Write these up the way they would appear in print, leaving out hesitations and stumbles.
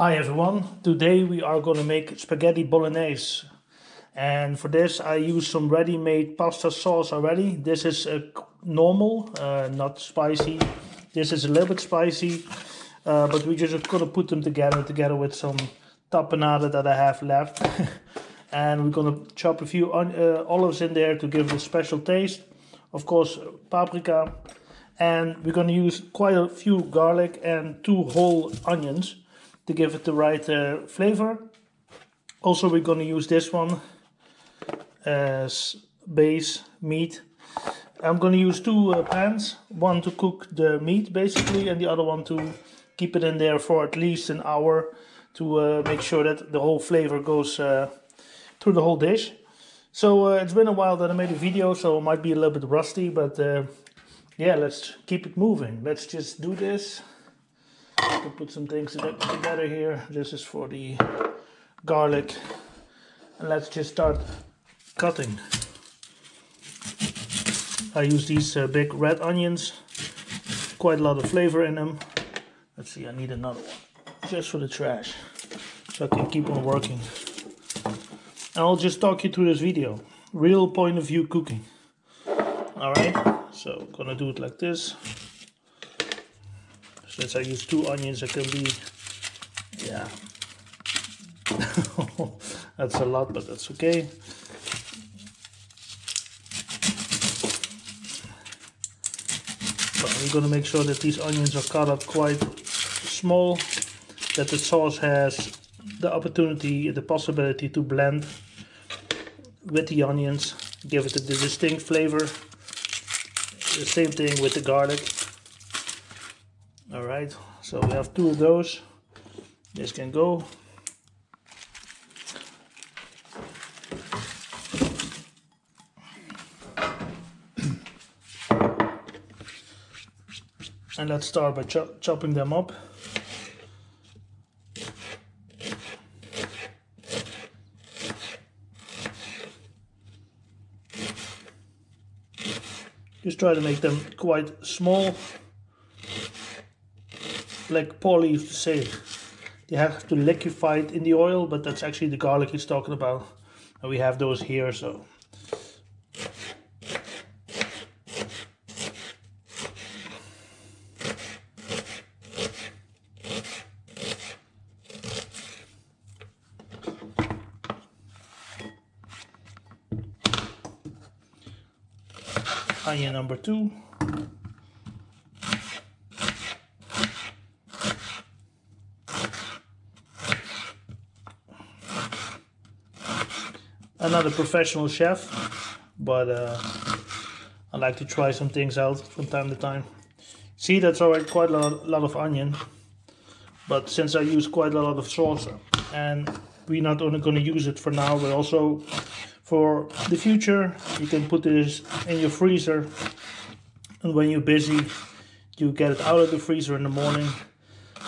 Hi everyone, today we are going to make spaghetti bolognese, and for this I use some ready-made pasta sauce already. This is normal, not spicy. This is a little bit spicy, but we're just going to put them together with some tapenade that I have left. And we're going to chop a few olives in there to give it a special taste. Of course, paprika, and we're going to use quite a few garlic and 2 whole onions to give it the right flavor. Also, we're going to use this one as base meat. I'm going to use 2 pans, one to cook the meat basically, and the other one to keep it in there for at least an hour to make sure that the whole flavor goes through the whole dish. So it's been a while that I made a video, so it might be a little bit rusty, but yeah, let's keep it moving. Let's just do this. To put some things together here. This is for the garlic, and let's just start cutting. I use these big red onions, quite a lot of flavor in them. Let's see, I need another one just for the trash so I can keep on working. And I'll just talk you through this video, real point of view cooking. Alright, so I'm gonna do it like this. Since I use 2 onions, it can be, yeah, that's a lot, but that's okay. But I'm going to make sure that these onions are cut up quite small, that the sauce has the opportunity, the possibility to blend with the onions, give it the distinct flavor. The same thing with the garlic. Alright, so we have 2 of those. This can go. And let's start by chopping them up. Just try to make them quite small. Like Paul used to say, you have to liquefy it in the oil, but that's actually the garlic he's talking about. And we have those here, so. Onion number 2. I'm not a professional chef, but I like to try some things out from time to time. See, that's already quite a lot of onion, but since I use quite a lot of sauce, and we're not only going to use it for now, but also for the future, you can put this in your freezer, and when you're busy, you get it out of the freezer in the morning,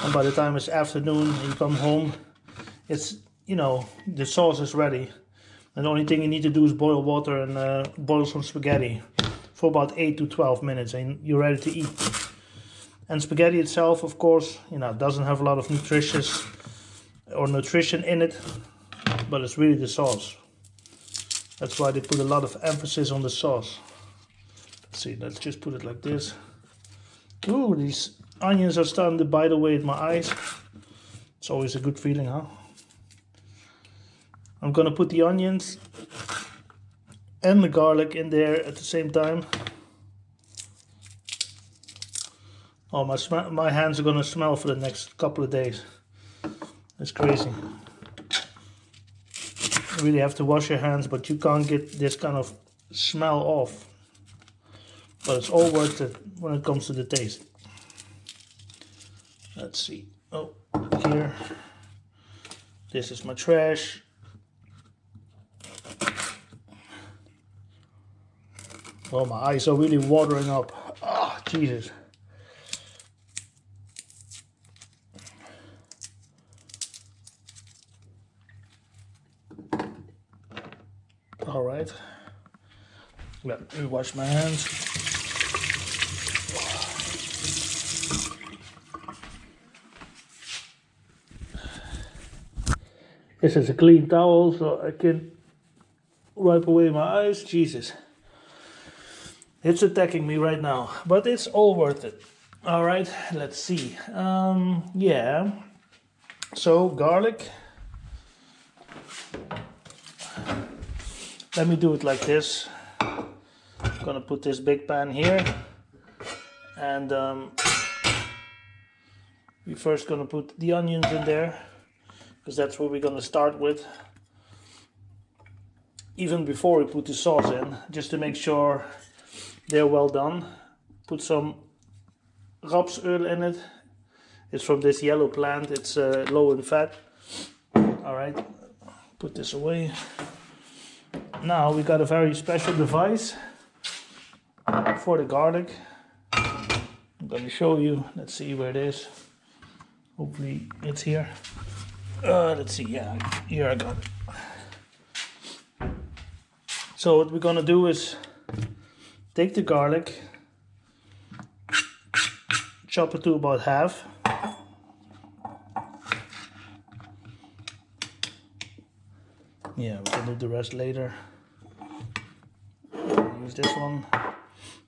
and by the time it's afternoon and you come home, it's, you know, the sauce is ready. And the only thing you need to do is boil water and boil some spaghetti for about 8 to 12 minutes, and you're ready to eat. And spaghetti itself, of course, you know, doesn't have a lot of nutrition in it, but it's really the sauce. That's why they put a lot of emphasis on the sauce. Let's see, let's just put it like this. Ooh, these onions are starting to bite away at my eyes. It's always a good feeling, huh? I'm gonna put the onions and the garlic in there at the same time. Oh, my hands are gonna smell for the next couple of days. It's crazy. You really have to wash your hands, but you can't get this kind of smell off. But it's all worth it when it comes to the taste. Let's see. Oh, here. This is my trash. Oh, my eyes are really watering up. Ah, oh, Jesus. All right. Let me wash my hands. This is a clean towel, so I can wipe away my eyes. Jesus. It's attacking me right now, but it's all worth it. All right, let's see. Yeah. So garlic. Let me do it like this. I'm gonna put this big pan here, and we're first gonna put the onions in there, because that's what we're gonna start with. Even before we put the sauce in, just to make sure they're well done. Put some rapsoil in it. It's from this yellow plant. It's low in fat. All right, put this away. Now we got a very special device for the garlic. I'm going to show you. Let's see where it is. Hopefully it's here. Let's see. Yeah, here I got it. So what we're going to do is take the garlic, chop it to about half. Yeah, we can do the rest later. Use this one.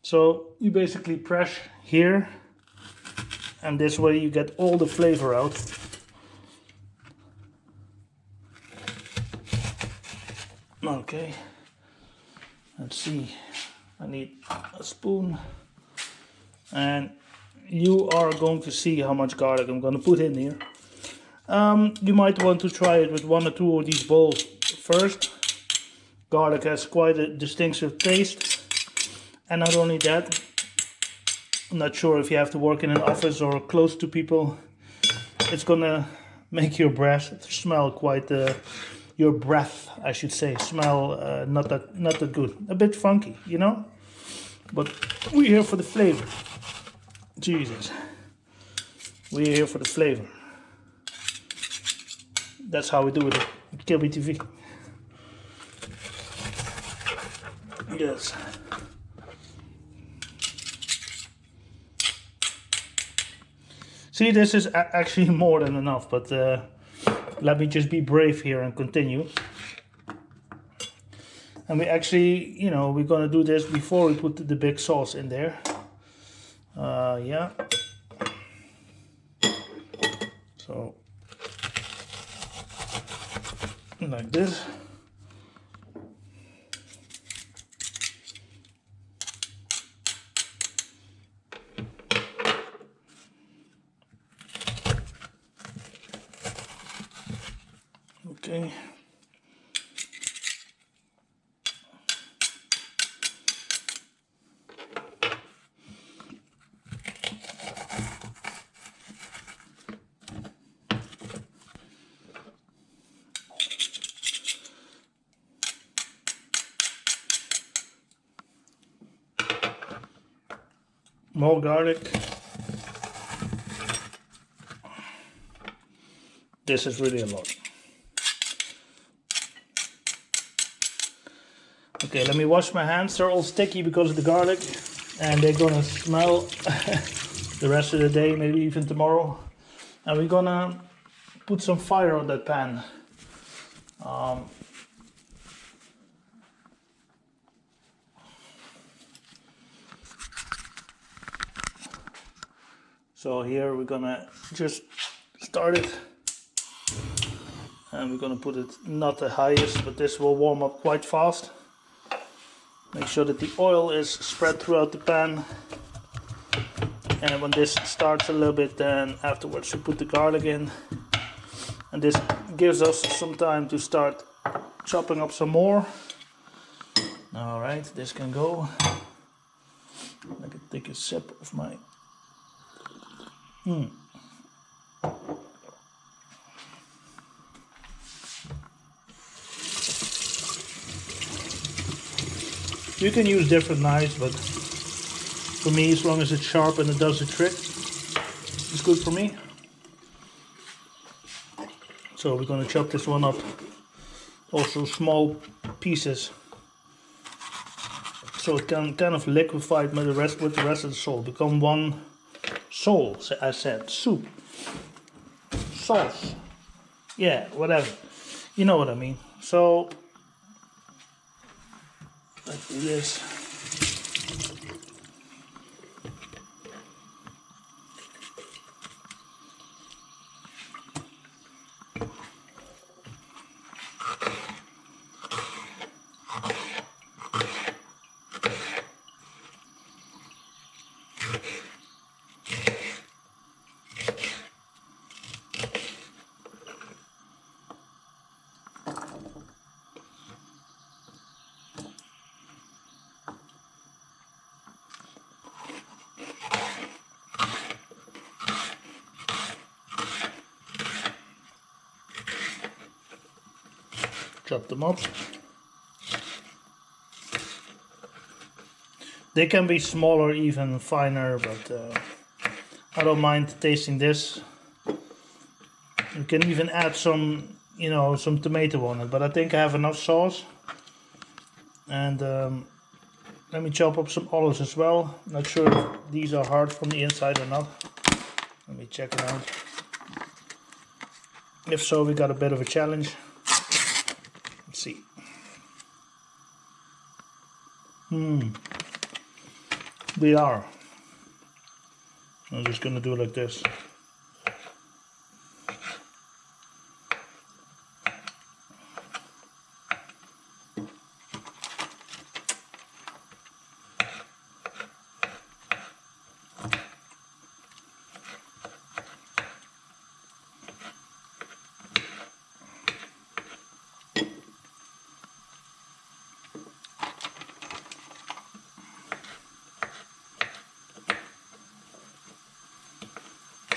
So you basically press here, and this way you get all the flavor out. Okay, let's see. I need a spoon, and you are going to see how much garlic I'm going to put in here. You might want to try it with 1 or 2 of these bowls first. Garlic has quite a distinctive taste, and not only that, I'm not sure if you have to work in an office or close to people, it's gonna make your breath smell quite your breath, I should say, smell not that good, a bit funky, you know, but we're here for the flavor. Jesus, we're here for the flavor. That's how we do it at Kilby TV. Yes. See, this is actually more than enough, but let me just be brave here and continue. And we actually, you know, we're gonna do this before we put the big sauce in there. Yeah. So, like this. Okay. More garlic. This is really a lot. Okay, let me wash my hands. They're all sticky because of the garlic, and they're gonna smell the rest of the day, maybe even tomorrow. And we're gonna put some fire on that pan. So here we're gonna just start it, and we're gonna put it not the highest, but this will warm up quite fast. Make sure that the oil is spread throughout the pan, and when this starts a little bit, then afterwards we put the garlic in, and this gives us some time to start chopping up some more. All right, this can go. I can take a sip of my You can use different knives, but for me, as long as it's sharp and it does the trick, it's good for me. So we're going to chop this one up, also small pieces, so it can kind of liquefy with the rest of the sole, become one sole, I said, soup, sauce, yeah, whatever. You know what I mean. So let's do this. Chop them up. They can be smaller, even finer, but I don't mind tasting this. You can even add some, you know, some tomato on it, but I think I have enough sauce. And let me chop up some olives as well. Not sure if these are hard from the inside or not. Let me check it out. If so, we got a bit of a challenge. Let's see. They are. I'm just gonna do it like this.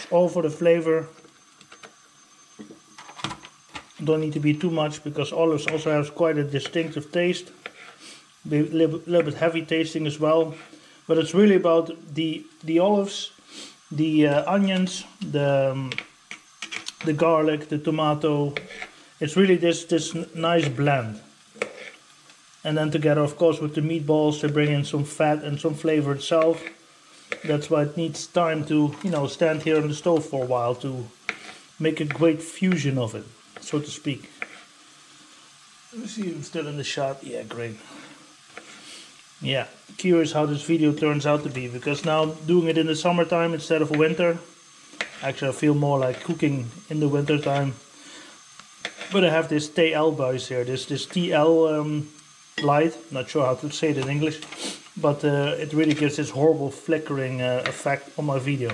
All for the flavor. Don't need to be too much because olives also has quite a distinctive taste. A little bit heavy tasting as well. But it's really about the olives, the onions, the garlic, the tomato. It's really this nice blend. And then together, of course, with the meatballs, they bring in some fat and some flavor itself. That's why it needs time to, you know, stand here on the stove for a while to make a great fusion of it, so to speak. Let me see if I'm still in the shot. Yeah, great. Yeah, curious how this video turns out to be, because now doing it in the summertime instead of winter. Actually, I feel more like cooking in the winter time. But I have this TL buys here, this TL light. Not sure how to say it in English. But it really gives this horrible flickering effect on my video.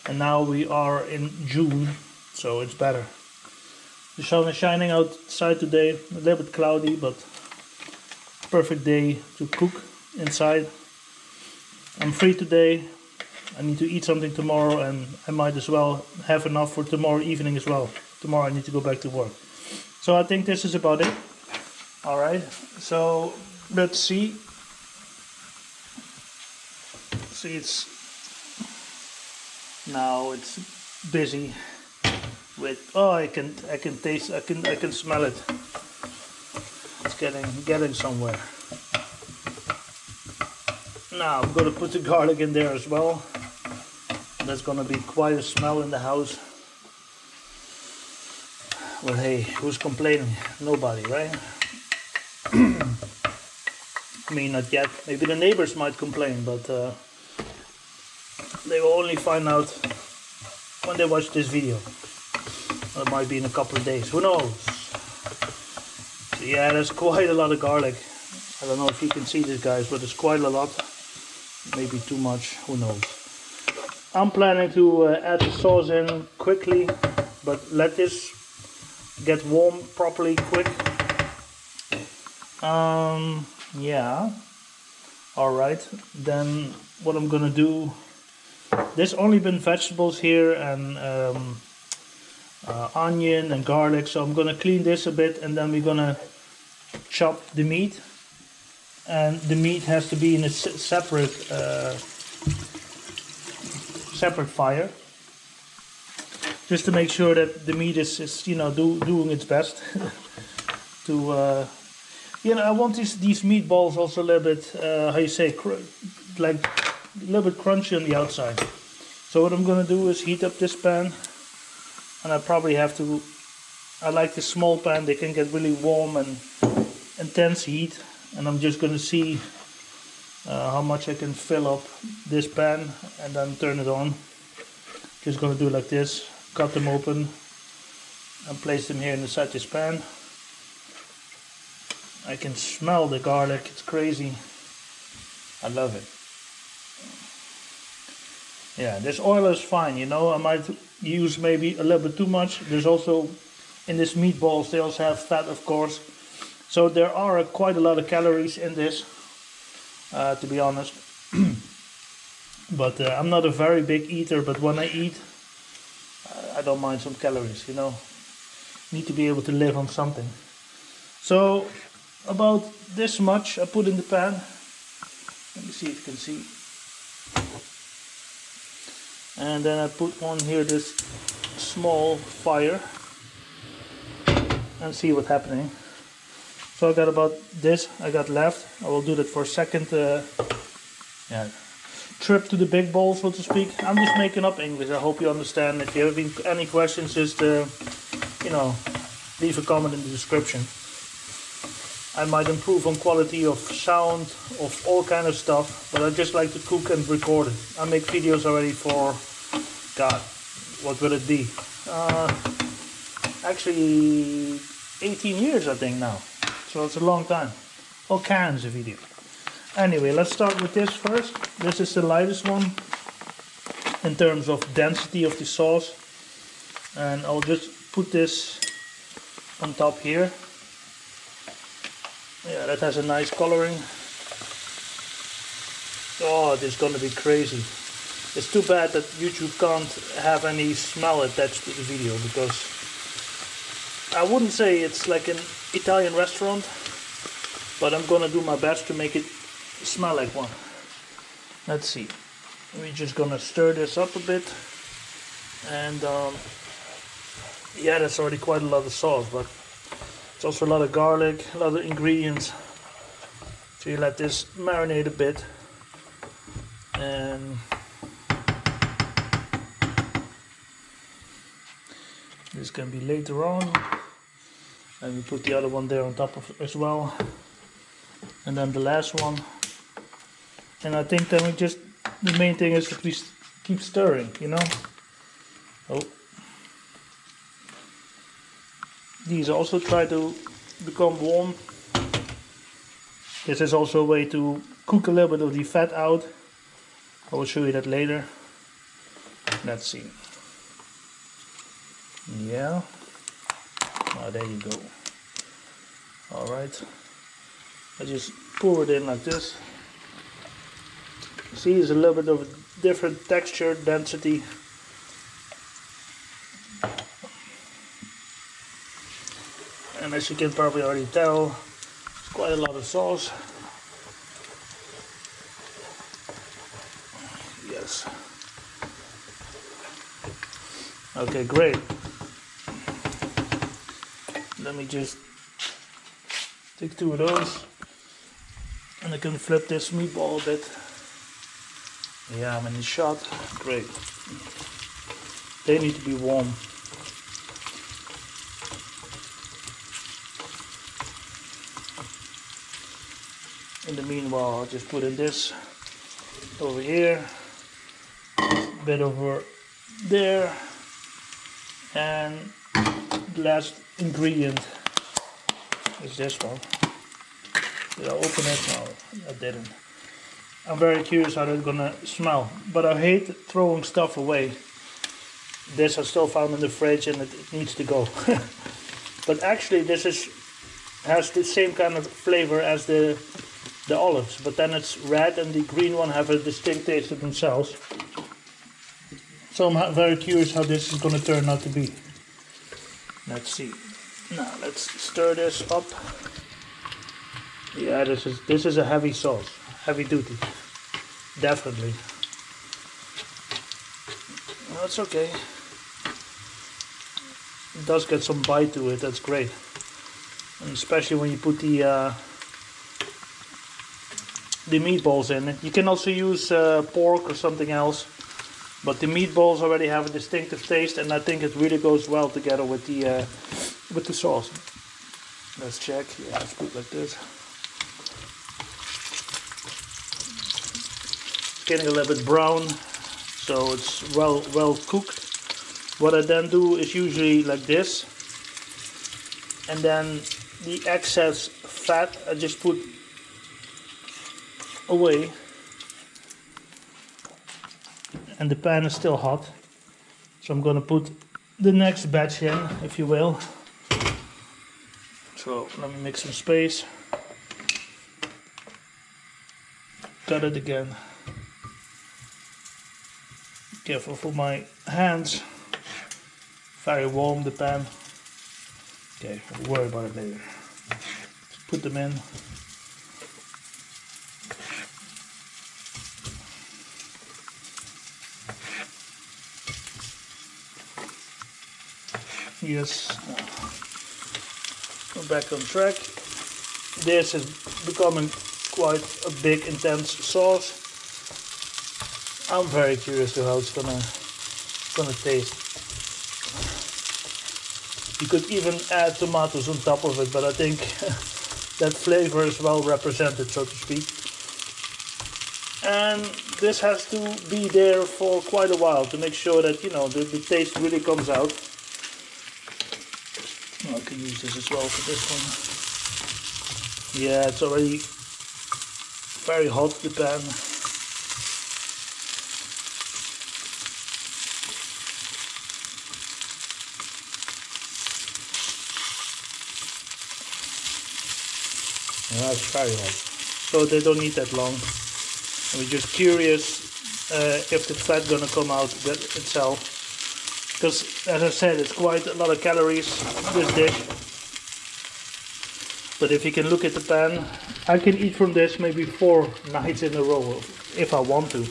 And now we are in June, so it's better. The sun is shining outside today, a little bit cloudy, but perfect day to cook inside. I'm free today. I need to eat something tomorrow, and I might as well have enough for tomorrow evening as well. Tomorrow I need to go back to work. So I think this is about it. Alright, so let's see. See, it's busy with, oh, I can taste, I can smell it. It's getting somewhere. Now I'm gonna put the garlic in there as well. There's gonna be quite a smell in the house. Well, hey, who's complaining? Nobody, right? I mean, not yet. Maybe the neighbors might complain, but they will only find out when they watch this video. It might be in a couple of days, who knows. So yeah, there's quite a lot of garlic. I don't know if you can see this, guys, but it's quite a lot. Maybe too much, who knows. I'm planning to add the sauce in quickly, but let this get warm properly quick. Yeah. Alright, then what I'm gonna do, there's only been vegetables here and onion and garlic, so I'm gonna clean this a bit, and then we're gonna chop the meat. And the meat has to be in a separate fire, just to make sure that the meat is you know, doing its best. To you know, I want these meatballs also a little bit how you say, like a little bit crunchy on the outside. So what I'm gonna do is heat up this pan, and I probably have to I like the small pan, they can get really warm and intense heat, and I'm just gonna see how much I can fill up this pan and then turn it on. Just gonna do like this, cut them open and place them here inside this pan. I can smell the garlic, it's crazy. I love it. Yeah, this oil is fine, you know. I might use maybe a little bit too much. There's also, in this meatballs, they also have fat, of course. So there are quite a lot of calories in this, to be honest. But I'm not a very big eater, but when I eat, I don't mind some calories, you know. Need to be able to live on something. So about this much I put in the pan. Let me see if you can see. And then I put on here this small fire and see what's happening. So I got about this I got left. I will do that for a second trip to the big bowl, so to speak. I'm just making up English. I hope you understand. If you have any questions, just you know, leave a comment in the description. I might improve on quality of sound, of all kind of stuff, but I just like to cook and record it. I make videos already for, God, what will it be? Actually 18 years I think now, so it's a long time. All kinds of videos. Anyway, let's start with this first. This is the lightest one in terms of density of the sauce, and I'll just put this on top here. Yeah, that has a nice coloring. Oh, this is gonna be crazy. It's too bad that YouTube can't have any smell attached to the video, because I wouldn't say it's like an Italian restaurant, but I'm gonna do my best to make it smell like one. Let's see. We're just gonna stir this up a bit, and yeah, that's already quite a lot of sauce, but it's also a lot of garlic, a lot of ingredients. So you let this marinate a bit, and this can be later on. And we put the other one there on top of it as well, and then the last one. And I think then the main thing is that we keep stirring, you know. Oh. These also try to become warm. This is also a way to cook a little bit of the fat out. I will show you that later. Let's see. Yeah. Oh, there you go. Alright. I just pour it in like this. See, it's a little bit of a different texture, density. And as you can probably already tell, it's quite a lot of sauce. Yes. Okay, great. Let me just take two of those, and I can flip this meatball a bit. Yeah, I'm in the shot. Great. They need to be warm. In the meanwhile, I'll just put in this over here, a bit over there, and the last ingredient is this one. Did I open it? No, I didn't. I'm very curious how that's gonna smell, but I hate throwing stuff away. This I still found in the fridge and it needs to go. But actually this has the same kind of flavor as the olives, but then it's red and the green one have a distinct taste of themselves. So I'm very curious how this is going to turn out to be. Let's see. Now let's stir this up. Yeah, this is a heavy sauce, heavy duty, definitely. That's okay. It does get some bite to it. That's great, and especially when you put the meatballs in it. You can also use pork or something else, but the meatballs already have a distinctive taste, and I think it really goes well together with with the sauce. Let's check. Yeah, it's good like this. It's getting a little bit brown, so it's well cooked. What I then do is usually like this, and then the excess fat I just put away, and the pan is still hot, so I'm gonna put the next batch in, if you will. So let me make some space. Cut it again. Careful for my hands. Very warm, the pan. Okay, we'll worry about it later. Just put them in. Yes. We're back on track. This is becoming quite a big, intense sauce. I'm very curious to how it's gonna taste. You could even add tomatoes on top of it, but I think that flavor is well represented, so to speak. And this has to be there for quite a while to make sure that, you know, the taste really comes out. I can use this as well for this one. Yeah, it's already very hot, the pan. Yeah, it's very hot. So they don't need that long. We're just curious if the fat gonna come out itself. Because, as I said, it's quite a lot of calories, this dish. But if you can look at the pan, I can eat from this maybe 4 nights in a row, if I want to.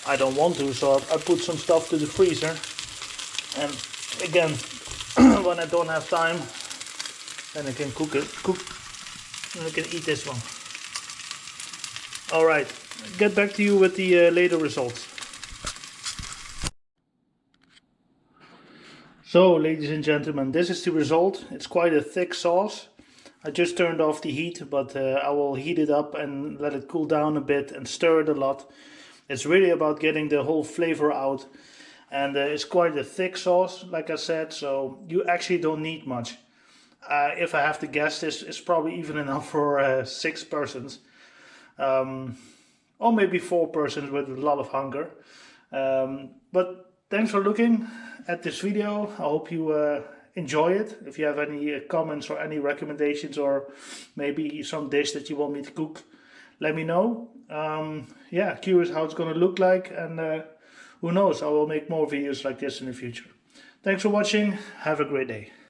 I don't want to, so I put some stuff to the freezer. And again, when I don't have time, then I can cook, and I can eat this one. Alright, get back to you with the later results. So, ladies and gentlemen, this is the result. It's quite a thick sauce. I just turned off the heat, but I will heat it up and let it cool down a bit and stir it a lot. It's really about getting the whole flavor out. And it's quite a thick sauce, like I said, so you actually don't need much. If I have to guess, this is probably even enough for 6 persons. Or maybe 4 persons with a lot of hunger. But thanks for looking at this video. I hope you enjoy it. If you have any comments or any recommendations, or maybe some dish that you want me to cook, let me know. Yeah, curious how it's going to look like, and who knows, I will make more videos like this in the future. Thanks for watching. Have a great day.